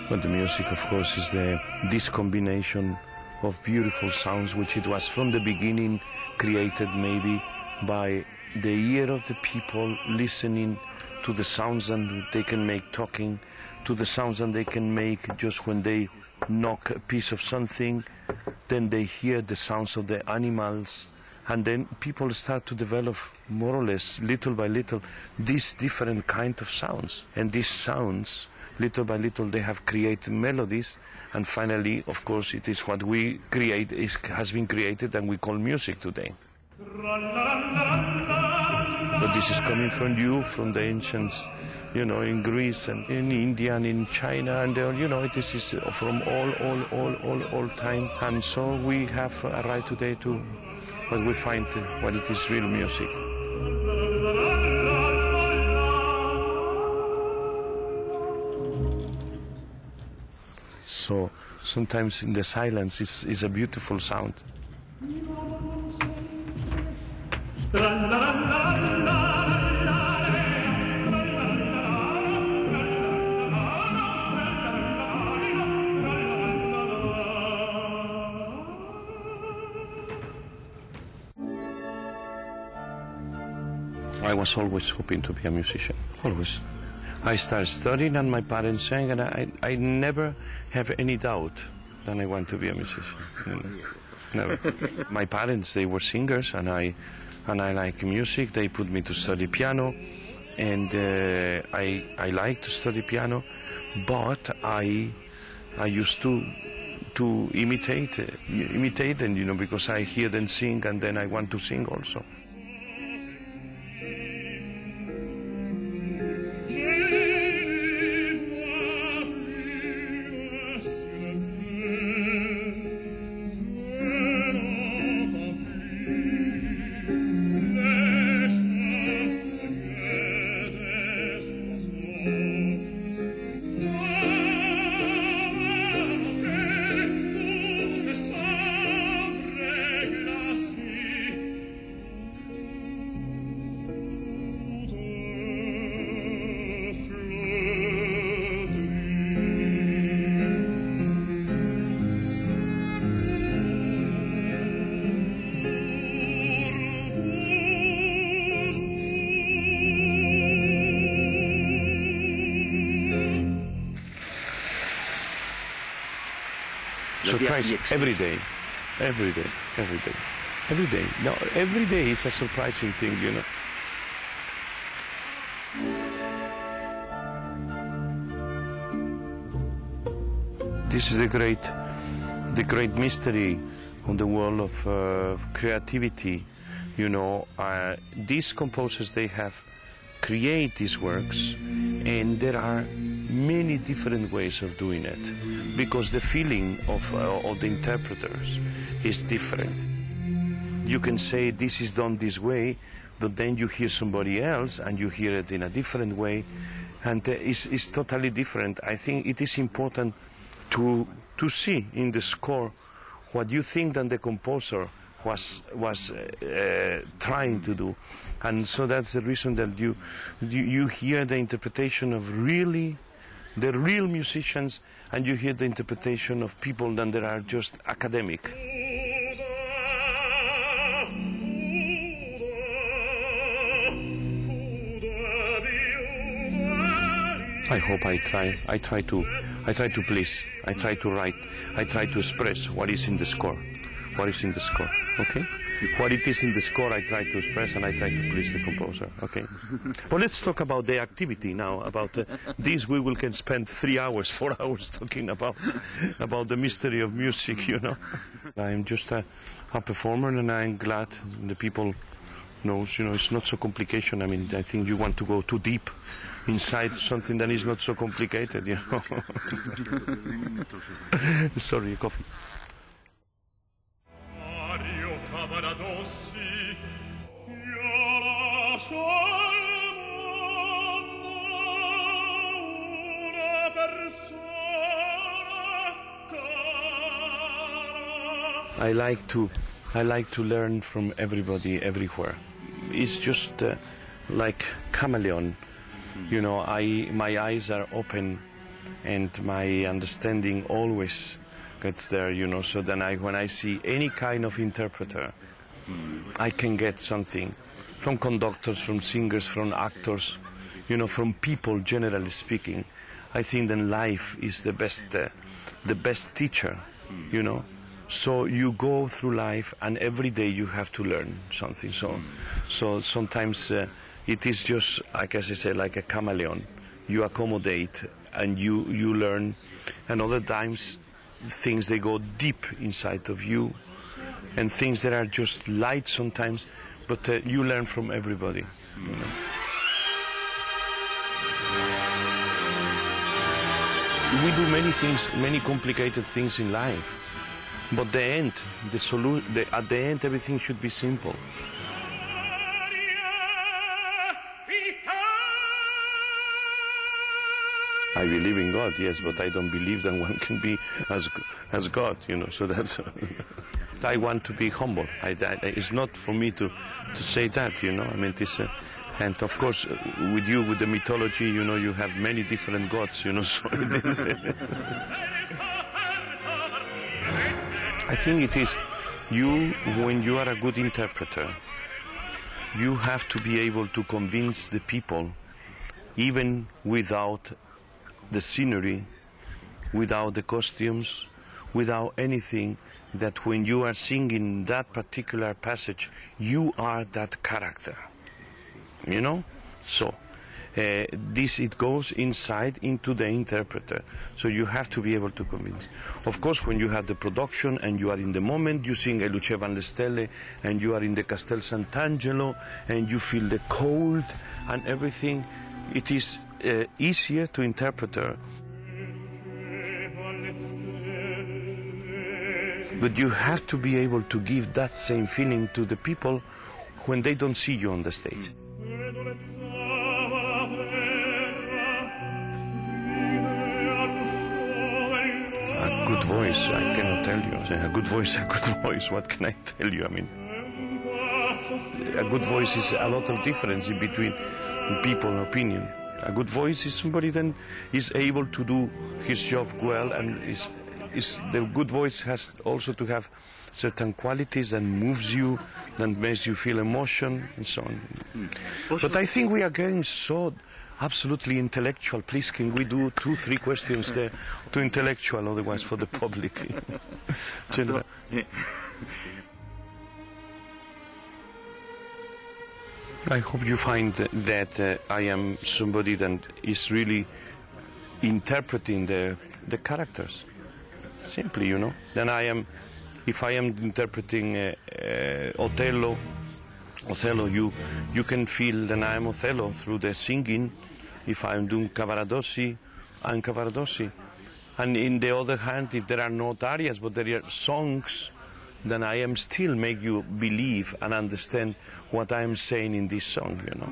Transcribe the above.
But the music, of course, is this combination of beautiful sounds, which it was from the beginning created maybe by the ear of the people listening to the sounds that they can make talking, to the sounds that they can make just when they knock a piece of something, then they hear the sounds of the animals, and then people start to develop more or less, little by little, these different kind of sounds. And these sounds, little by little, they have created melodies, and finally, of course, it is what we create, has been created and we call music today. But this is coming from you, from the ancients, you know, in Greece and in India and in China, and you know, this is from all time. And so we have a right today to what we find what it is real music. So sometimes in the silence is a beautiful sound. I was always hoping to be a musician, always. I started studying and my parents sang, and I never have any doubt that I want to be a musician. You know? Never. My parents, they were singers, and I like music. They put me to study piano, and I like to study piano, but I used to imitate them, you know, because I hear them sing, and then I want to sing also. Surprise every day. No, every day is a surprising thing, you know. This is the great mystery on the world of creativity. You know, these composers, they have create these works, and there are many different ways of doing it, because the feeling of the interpreters is different. You can say this is done this way, but then you hear somebody else and you hear it in a different way, and it's totally different. I think it is important to see in the score what you think that the composer was trying to do, and so that's the reason that you hear the interpretation of the real musicians, and you hear the interpretation of people that are just academic. I hope I try to please, I try to write, I try to express what is in the score, okay? What it is in the score, I try to express, and I try to please the composer, okay? But let's talk about the activity now. About this, we can spend 3 hours, 4 hours talking about the mystery of music, you know. I'm just a performer, and I'm glad the people knows, you know, it's not so complicated. I mean, I think you want to go too deep inside something that is not so complicated, you know. Sorry, coffee. I like to learn from everybody, everywhere. It's just like chameleon. You know, my eyes are open and my understanding always gets there, you know, so then when I see any kind of interpreter, I can get something from conductors, from singers, from actors, you know, from people, generally speaking. I think then life is the best teacher, you know. So you go through life, and every day you have to learn something. So sometimes it is just, like as I say, like a chameleon. You accommodate and you learn, and other times things they go deep inside of you, and things that are just light sometimes, but you learn from everybody. You know? We do many things, many complicated things in life, but the end, at the end, everything should be simple. I believe in God, yes, but I don't believe that one can be as God, you know. So that's. I want to be humble. It's not for me to say that, you know. I mean, this. And of course, with you, with the mythology, you know, you have many different gods, you know. So it is, I think it is you, when you are a good interpreter, you have to be able to convince the people, even without the scenery, without the costumes, without anything, that when you are singing that particular passage, you are that character. You know? So, it goes inside into the interpreter. So you have to be able to convince. Of course, when you have the production and you are in the moment, you sing a Luce van le Stelle and you are in the Castel Sant'Angelo and you feel the cold and everything, it is easier to interpret her. But you have to be able to give that same feeling to the people when they don't see you on the stage. A good voice, I cannot tell you. A good voice, what can I tell you? I mean, a good voice is a lot of difference in between people's opinion. A good voice is somebody that is able to do his job well, and the good voice has also to have certain qualities that moves you, that makes you feel emotion, and so on. But I think we are getting so absolutely intellectual. Please, can we do 2-3 questions there to intellectual, otherwise for the public? I hope you find that I am somebody that is really interpreting the characters. Simply, you know. Then I am, if I am interpreting Othello, you can feel that I am Othello through the singing. If I am doing Cavaradossi, I'm Cavaradossi. And in the other hand, if there are not arias, but there are songs, then I am still make you believe and understand what I am saying in this song, you know.